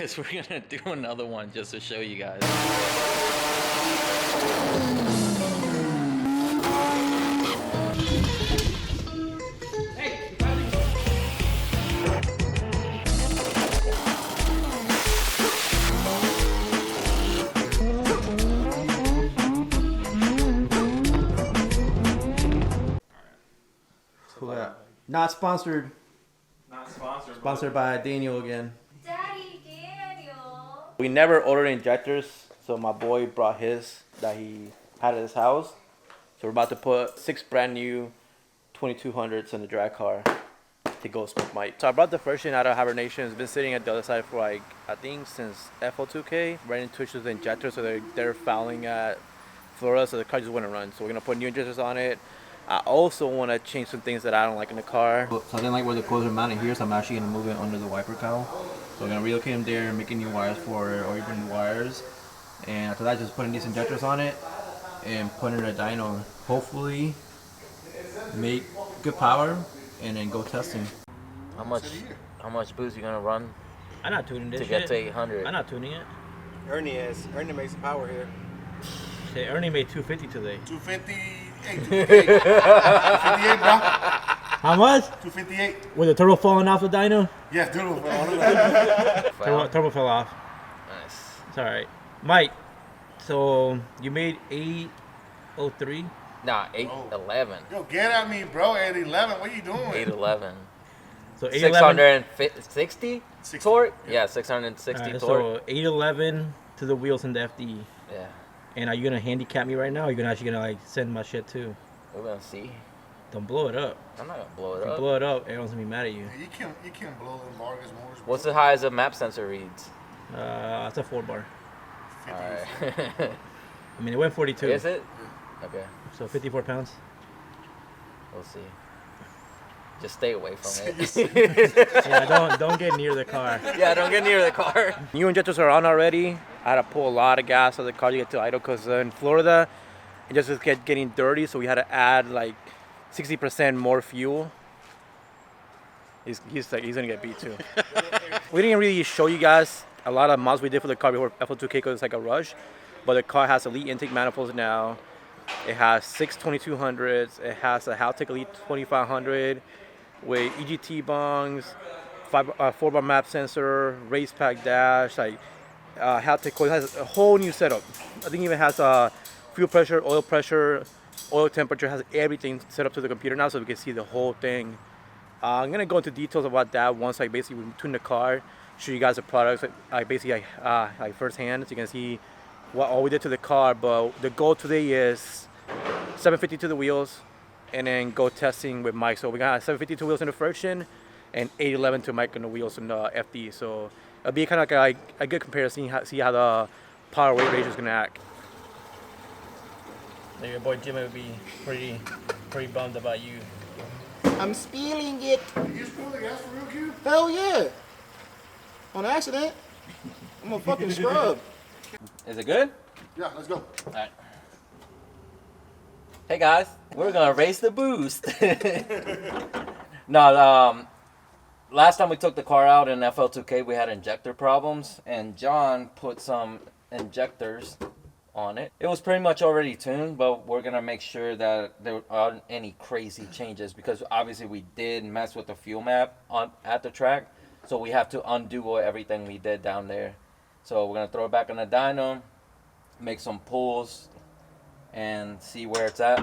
guys, we're gonna do another one just to show you guys. Not sponsored. Not sponsored. Sponsored by Daniel again. Daddy Daniel. We never ordered injectors, so my boy brought his that he had at his house. So we're about to put 6 brand new 2200s in the drag car to go smoke Mike. So I brought the first gen out of hibernation. It's been sitting at the other side for like, I think since FO2K. Ran into issues with the injector, so they're fouling at Florida, so the car just wouldn't run. So we're gonna put new injectors on it. I also want to change some things that I don't like in the car. So I didn't like where the coils are mounted here, so I'm actually going to move it under the wiper cowl. So we're going to relocate them there, making new wires for it, or even new wires. And after that, just putting these injectors on it and putting in a dyno. Hopefully make good power and then go testing. How much boost you gonna run I'm not tuning this to shit. get to 800? I'm not tuning it. Ernie makes the power here. Shit, Ernie made 250 today. 258, 258, bro. How much? 258. Was the turbo falling off the dyno? Yeah, dude. Turbo fell off. Nice. It's alright. Mike, so you made 803? Nah, 811. Yo, get at me, bro. 811. What are you doing? 811. So 811. 660 torque? Yeah, 660 Alright, torque. so 811 to the wheels and the FD. Yeah. And are you gonna handicap me right now? Or are you actually gonna like send my shit too? We're gonna see. Don't blow it up. I'm not gonna blow it If you up. blow it up, everyone's gonna be mad at you. You can't blow them Vargas motors. What's the highest a map sensor reads? It's a 4-bar. Alright. I mean, it went 42. Is it? Okay. So 54 pounds. We'll see. Just stay away from it. Yeah, don't get near the car. Yeah, don't get near the car. New injectors are on already. I had to pull a lot of gas out of the car to get to idle because in Florida, it just was getting dirty, so we had to add like 60% more fuel. He's gonna get beat too. We didn't really show you guys a lot of mods we did for the car before FO2K because it's like a rush, but the car has elite intake manifolds now. It has 6 2200s. It has a Haltech Elite 2500 with EGT bongs, 4-bar map sensor, race pack dash, like Haltech coil. It has a whole new setup. I think it even has fuel pressure, oil temperature, has everything set up to the computer now so we can see the whole thing. I'm gonna go into details about that once I basically tune the car, show you guys the products like firsthand so you can see what all we did to the car. But the goal today is 750 to the wheels and then go testing with Mike. So we got 750 to wheels in the first gen and 811 to Mike on the wheels in the FD. So it'll be kind of like a good comparison, see how the power weight ratio is gonna act. Your boy Jimmy would be pretty bummed about you. I'm spilling it. Did you spill the gas for real, Q? Hell yeah. On accident. I'm a fucking scrub. Is it good? Yeah, let's go. Alright. Hey guys, we're gonna race the boost. No, last time we took the car out in FL2K, we had injector problems, and John put some injectors on it. It was pretty much already tuned, but we're gonna make sure that there aren't any crazy changes because obviously we did mess with the fuel map at the track, so we have to undo everything we did down there. So we're gonna throw it back on the dyno, make some pulls, and see where it's at.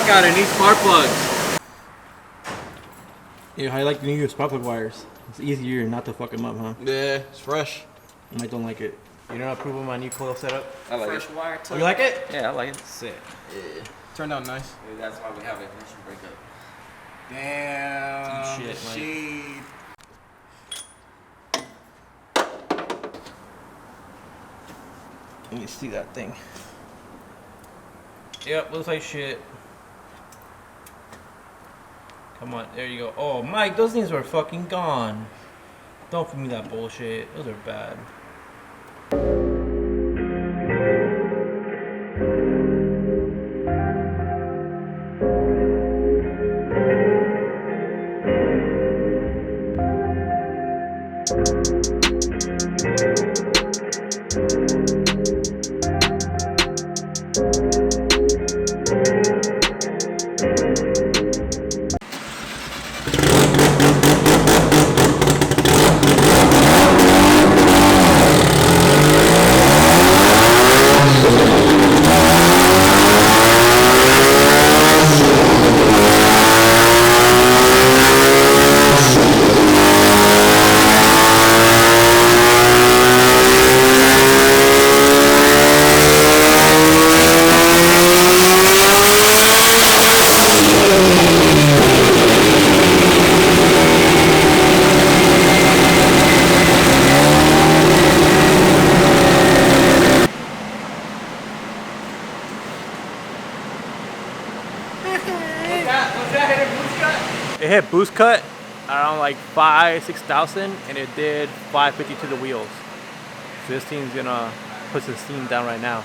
fuck out of these spark plugs. Yeah, I like the new spark plug wires. It's easier not to fuck them up, huh? Yeah, it's fresh. I might don't like it. You don't approve of my new coil setup? I like Fresh it. wire Oh, you like it? Yeah, I like it. Sick. Yeah. Turned out nice. Maybe that's why we have an ignition breakup. Damn. Shit, Mike. Shit. Let me see that thing. Yep, looks like shit. Come on, there you go. Oh, Mike, those things were fucking gone. Don't feed me that bullshit. Those are bad. It hit boost cut around like 6,000 and it did 550 to the wheels. So this thing's gonna put some steam down right now.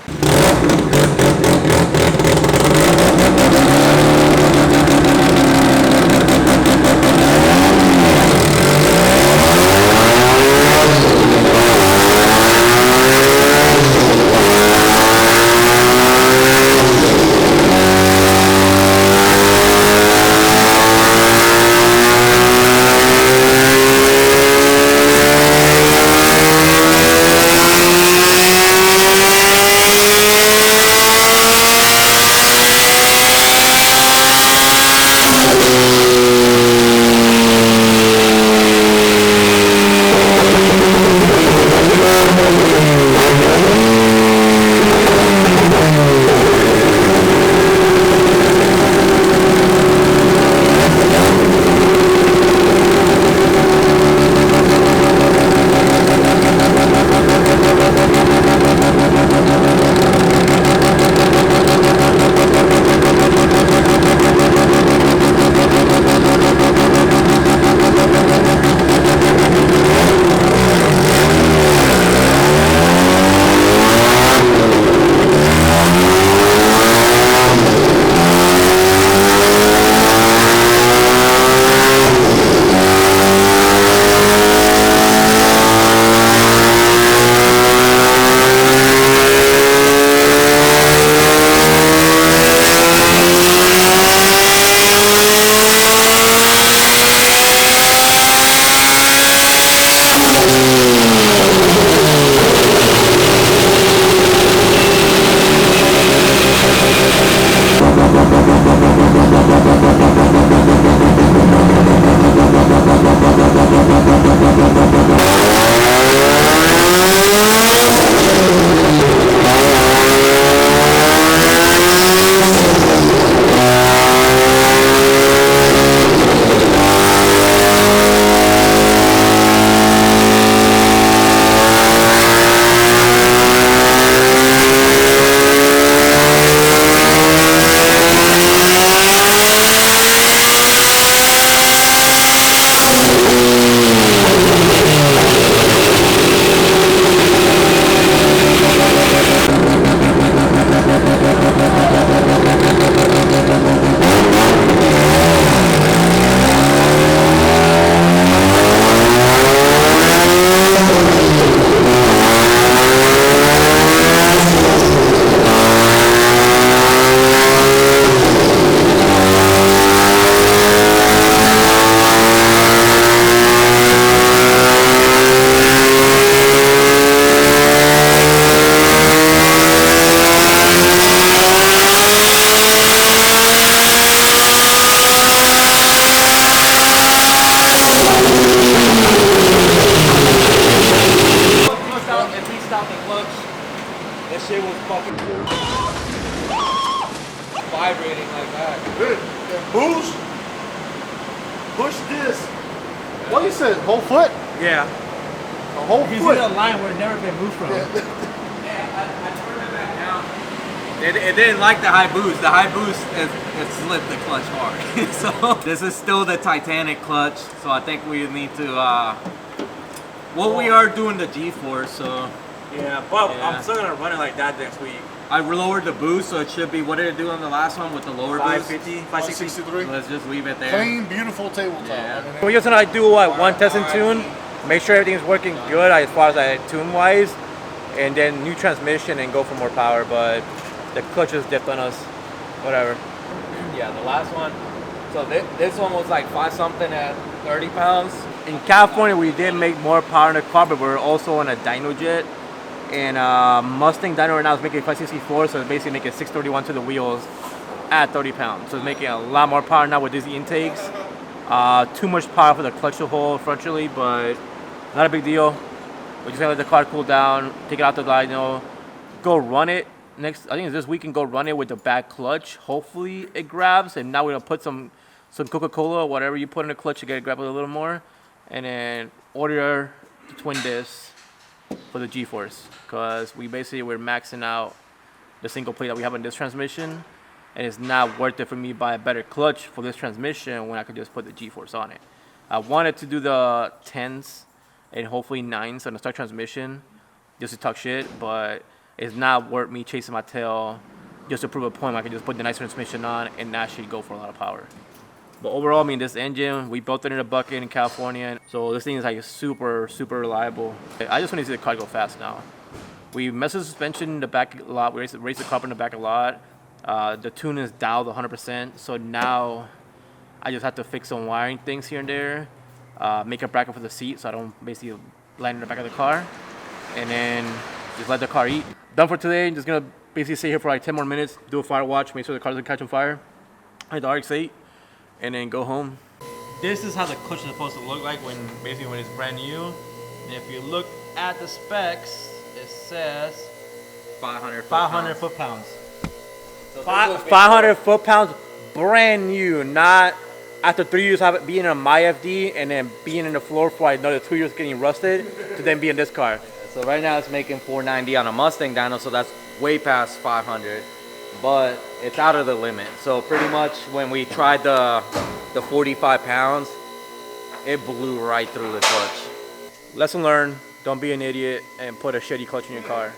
That boost. Push this. What you said? Whole foot? Yeah. A whole You see foot. the line where it never been moved from. Yeah, I turned it back down. It didn't like the high boost. The high boost, it slipped the clutch hard. So this is still the Titanic clutch. So I think we need to, well, we are doing the G-force, so. Yeah, but Yeah. I'm still gonna run it like that next week. I lowered the boost, so it should be, what did it do on the last one with the lower boost? 550, 563. Let's just leave it there. Clean, beautiful tabletop. Yeah. I mean, We're just gonna do one test and tune, make sure everything's working good as far as tune wise, and then new transmission and go for more power. But the clutch just dipped on us. Whatever. Yeah, the last one. So this one was like 5 something at 30 pounds. In California, we did make more power in the car, but we're also on a dyno jet. And Mustang dyno right now is making 564, so it's basically making 631 to the wheels at 30 pounds. So it's making a lot more power now with these intakes. Too much power for the clutch to hold frontally, but not a big deal. We're just gonna let the car cool down, take it out the dyno, go run it. Next, I think it's this week, and go run it with the back clutch. Hopefully it grabs, and now we're gonna put some Coca-Cola or whatever you put in the clutch to get it grab a little more, and then order the twin discs for the G-force, because we're maxing out the single plate that we have in this transmission, and it's not worth it for me to buy a better clutch for this transmission when I could just put the G-force on it. I wanted to do the 10s and hopefully 9s on the stock transmission just to talk shit, but it's not worth me chasing my tail just to prove a point. I can just put the nice transmission on and actually go for a lot of power. But overall, I mean, this engine, we built it in a bucket in California, so this thing is like super, super reliable. I just want to see the car go fast now. We messed with the suspension in the back a lot. We raised the carb in the back a lot. The tune is dialed 100%, so now I just have to fix some wiring things here and there, make a bracket for the seat so I don't basically land in the back of the car, and then just let the car eat. Done for today. I'm just gonna basically stay here for like 10 more minutes, do a fire watch, make sure the car doesn't catch on fire. I had the Rx7, and then go home. This is how the clutch is supposed to look like when it's brand new. And if you look at the specs, it says 500 foot-pounds. So 500 foot-pounds, brand new, not after 3 years of it being on my FD and then being in the floor for another 2 years getting rusted to then be in this car. So right now it's making 490 on a Mustang dyno, so that's way past 500, but it's out of the limit. So pretty much when we tried the 45 pounds, it blew right through the clutch. Lesson learned, don't be an idiot and put a shitty clutch in your car.